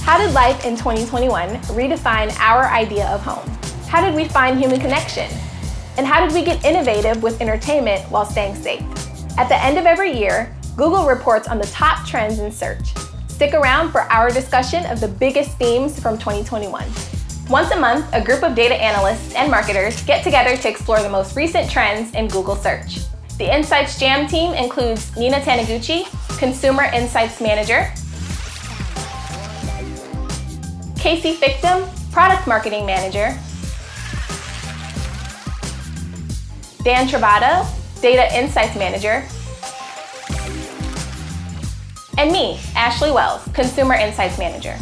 How did life in 2021 redefine our idea of home? How did we find human connection? And how did we get innovative with entertainment while staying safe? At the end of every year, Google reports on the top trends in search. Stick around for our discussion of the biggest themes from 2021. Once a month, a group of data analysts and marketers get together to explore the most recent trends in Google search. The Insights Jam team includes Nina Taniguchi, Consumer Insights Manager, Casey Fictum, Product Marketing Manager, Dan Trovato, Data Insights Manager, and me, Ashley Wells, Consumer Insights Manager.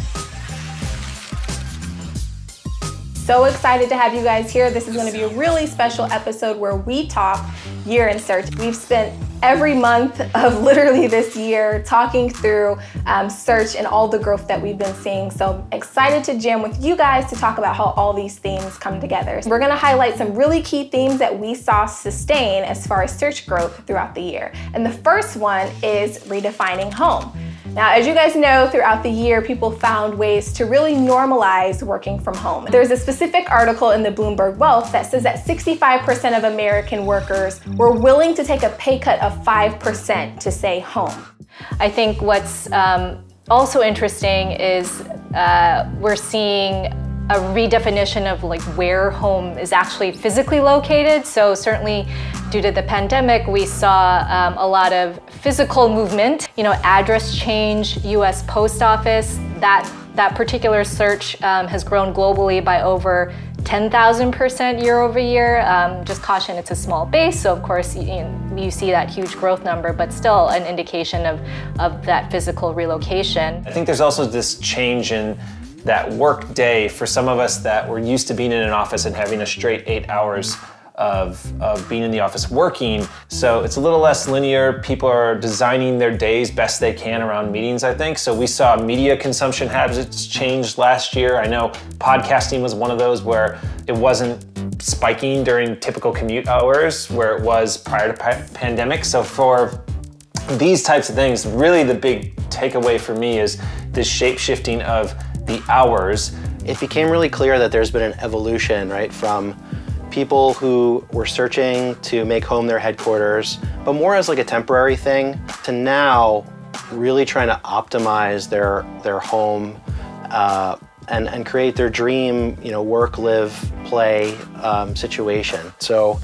So excited to have you guys here. This is going to be a really special episode where we talk year in search. We've spent every month of literally this year talking through search and all the growth that we've been seeing. So excited to jam with you guys to talk about how all these themes come together. We're going to highlight some really key themes that we saw sustain as far as search growth throughout the year. And the first one is redefining home. Now, as you guys know, throughout the year, people found ways to really normalize working from home. There's a specific article in the Bloomberg Wealth that says that 65% of American workers were willing to take a pay cut of 5% to stay home. I think what's also interesting is we're seeing a redefinition of like where home is actually physically located. So certainly due to the pandemic, we saw a lot of physical movement, address change, US Post Office, that particular search has grown globally by over 10,000% year over year. Just caution, it's a small base, so of course you see that huge growth number, but still an indication of that physical relocation. I think there's also this change in that work day for some of us that were used to being in an office and having a straight 8 hours of being in the office working. So it's a little less linear. People are designing their days best they can around meetings, I think. So we saw media consumption habits change last year. I know podcasting was one of those where it wasn't spiking during typical commute hours where it was prior to pandemic. So for these types of things, really the big takeaway for me is this shape-shifting of the hours. It became really clear that there's been an evolution, right, from people who were searching to make home their headquarters, but more as like a temporary thing, to now really trying to optimize their home and create their dream, work, live, play situation. So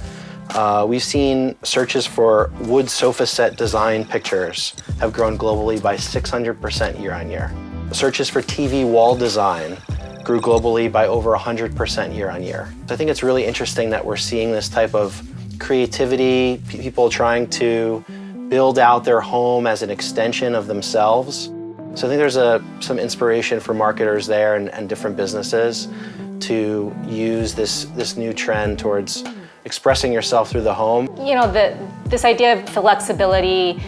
we've seen searches for wood sofa set design pictures have grown globally by 600% year on year. Searches for TV wall design grew globally by over 100% year on year. So I think it's really interesting that we're seeing this type of creativity, people trying to build out their home as an extension of themselves. So I think there's some inspiration for marketers there and different businesses to use this new trend towards expressing yourself through the home. This idea of flexibility,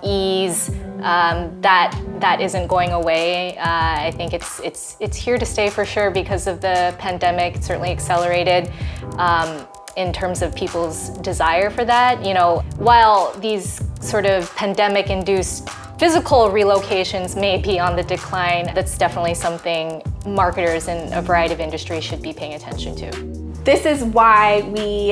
ease, that isn't going away. I think it's here to stay for sure because of the pandemic. It certainly accelerated in terms of people's desire for that. While these sort of pandemic-induced physical relocations may be on the decline, that's definitely something marketers in a variety of industries should be paying attention to. This is why we,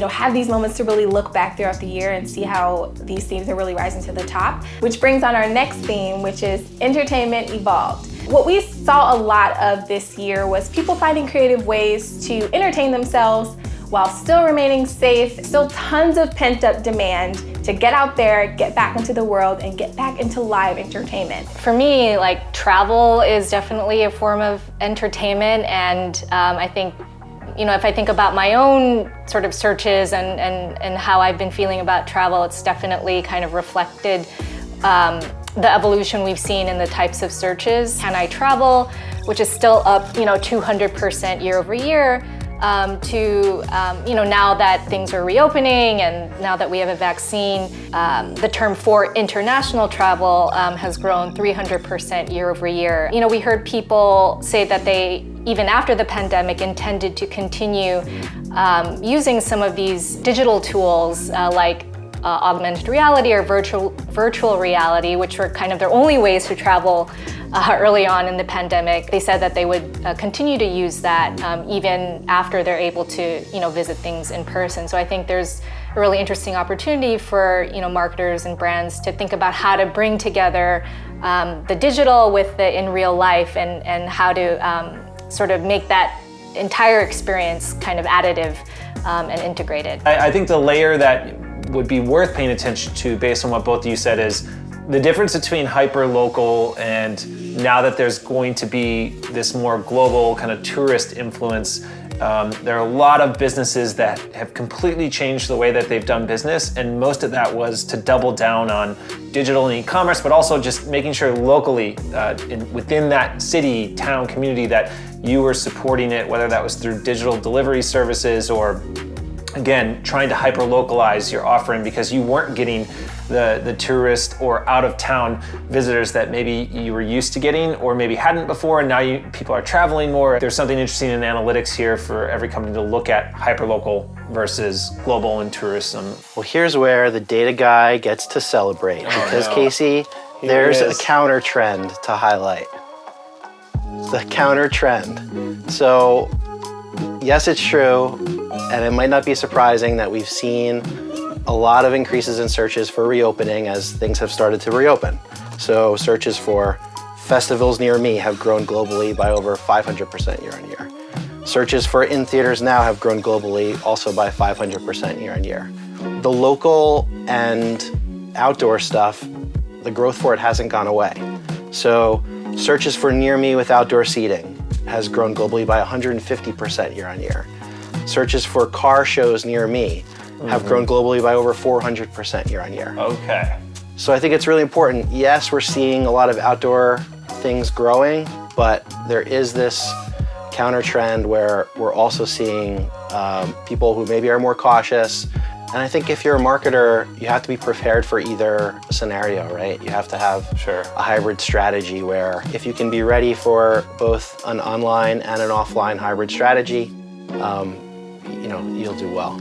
have these moments to really look back throughout the year and see how these themes are really rising to the top, which brings on our next theme, which is entertainment evolved. What we saw a lot of this year was people finding creative ways to entertain themselves while still remaining safe. Still tons of pent-up demand to get out there, get back into the world, and get back into live entertainment. For me, travel is definitely a form of entertainment, and I think if I think about my own sort of searches and how I've been feeling about travel, it's definitely kind of reflected the evolution we've seen in the types of searches. Can I travel, which is still up, 200% year over year, to now that things are reopening and now that we have a vaccine, the term for international travel has grown 300% year over year. We heard people say that they, even after the pandemic, intended to continue using some of these digital tools like augmented reality or virtual reality, which were kind of their only ways to travel early on in the pandemic. They said that they would continue to use that even after they're able to, visit things in person. So I think there's a really interesting opportunity for, marketers and brands to think about how to bring together the digital with the in real life, and how to sort of make that entire experience kind of additive and integrated. I think the layer that would be worth paying attention to, based on what both of you said, is the difference between hyper-local and now that there's going to be this more global kind of tourist influence. There are a lot of businesses that have completely changed the way that they've done business, and most of that was to double down on digital and e-commerce, but also just making sure locally within that city, town, community that you were supporting it, whether that was through digital delivery services or, again, trying to hyper-localize your offering because you weren't getting the tourist or out-of-town visitors that maybe you were used to getting or maybe hadn't before, and now people are traveling more. There's something interesting in analytics here for every company to look at hyper-local versus global and tourism. Well, here's where the data guy gets to celebrate because, Casey, there's a counter trend to highlight. The counter trend. So, yes, it's true, and it might not be surprising that we've seen a lot of increases in searches for reopening as things have started to reopen. So searches for festivals near me have grown globally by over 500% year on year. Searches for in theaters now have grown globally also by 500% year on year. The local and outdoor stuff, the growth for it hasn't gone away. So searches for near me with outdoor seating has grown globally by 150% year on year. Searches for car shows near me have grown globally by over 400% year on year. Okay. So I think it's really important. Yes, we're seeing a lot of outdoor things growing, but there is this counter trend where we're also seeing people who maybe are more cautious. And I think if you're a marketer, you have to be prepared for either scenario, right? You have to have a hybrid strategy where if you can be ready for both an online and an offline hybrid strategy, you'll do well.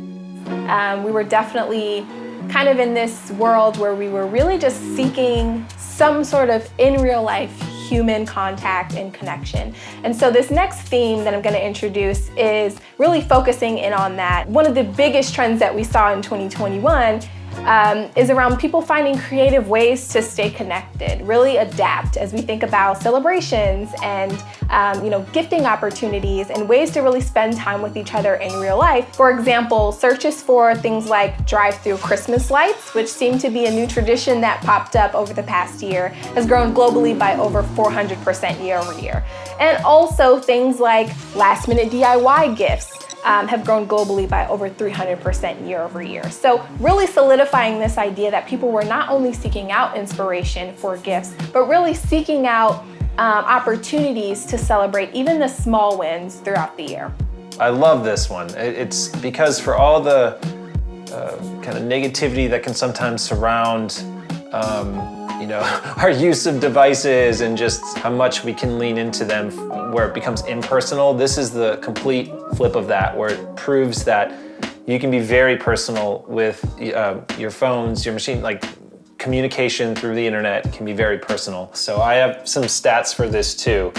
We were definitely kind of in this world where we were really just seeking some sort of in real life human contact and connection. And so this next theme that I'm going to introduce is really focusing in on that. One of the biggest trends that we saw in 2021 is around people finding creative ways to stay connected, really adapt as we think about celebrations and gifting opportunities and ways to really spend time with each other in real life. For example, searches for things like drive-through Christmas lights, which seem to be a new tradition that popped up over the past year, has grown globally by over 400% year over year. And also things like last-minute DIY gifts have grown globally by over 300% year over year. So really solidifying this idea that people were not only seeking out inspiration for gifts, but really seeking out opportunities to celebrate even the small wins throughout the year. I love this one. It's because for all the kind of negativity that can sometimes surround our use of devices and just how much we can lean into them where it becomes impersonal, this is the complete flip of that, where it proves that you can be very personal with your phones, your machine, like communication through the internet can be very personal. So I have some stats for this too.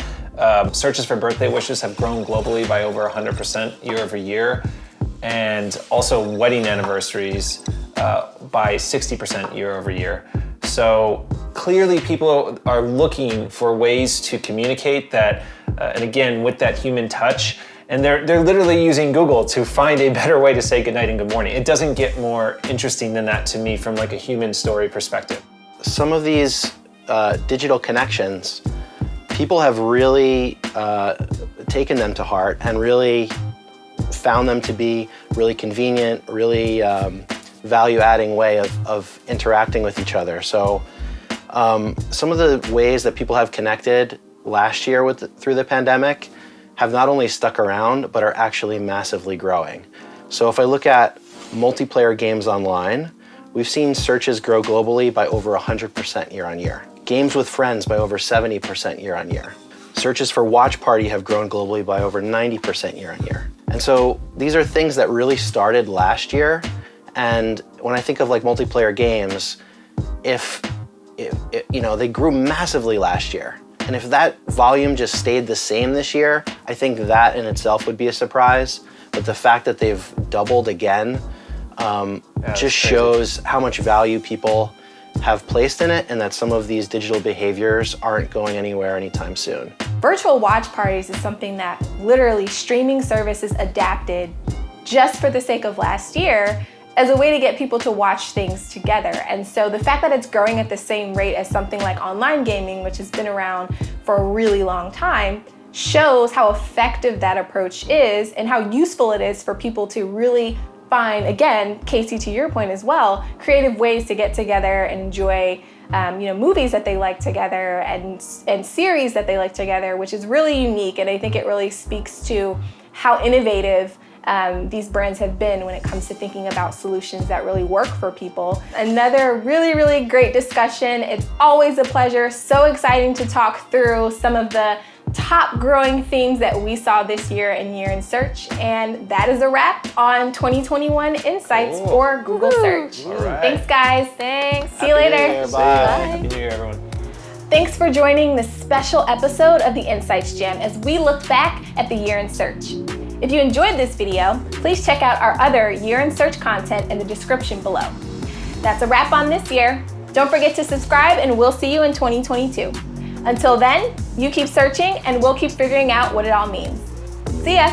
Searches for birthday wishes have grown globally by over 100% year over year, and also wedding anniversaries by 60% year over year. So clearly people are looking for ways to communicate that, and again, with that human touch, and they're literally using Google to find a better way to say goodnight and good morning. It doesn't get more interesting than that to me from like a human story perspective. Some of these digital connections, people have really taken them to heart and really found them to be really convenient, really value-adding way of interacting with each other. So some of the ways that people have connected last year through the pandemic have not only stuck around, but are actually massively growing. So if I look at multiplayer games online, we've seen searches grow globally by over 100% year on year. Games with friends by over 70% year on year. Searches for watch party have grown globally by over 90% year on year. And so these are things that really started last year. And when I think of like multiplayer games, if they grew massively last year. And if that volume just stayed the same this year, I think that in itself would be a surprise. But the fact that they've doubled again just shows how much value people have placed in it, and that some of these digital behaviors aren't going anywhere anytime soon. Virtual watch parties is something that literally streaming services adapted just for the sake of last year as a way to get people to watch things together. And so the fact that it's growing at the same rate as something like online gaming, which has been around for a really long time, shows how effective that approach is and how useful it is for people to really find, again, Casey, to your point as well, creative ways to get together and enjoy movies that they like together and series that they like together, which is really unique. And I think it really speaks to how innovative these brands have been when it comes to thinking about solutions that really work for people. Another really, really great discussion. It's always a pleasure. So exciting to talk through some of the top growing themes that we saw this year in Year in Search. And that is a wrap on 2021 Insights for Google Search. All right. Thanks, guys. Thanks. See you later. New Year. See Bye. ya. Happy New Year, everyone. Thanks for joining this special episode of the Insights Jam as we look back at the Year in Search. If you enjoyed this video, please check out our other Year in Search content in the description below. That's a wrap on this year. Don't forget to subscribe, and we'll see you in 2022. Until then, you keep searching and we'll keep figuring out what it all means. See ya!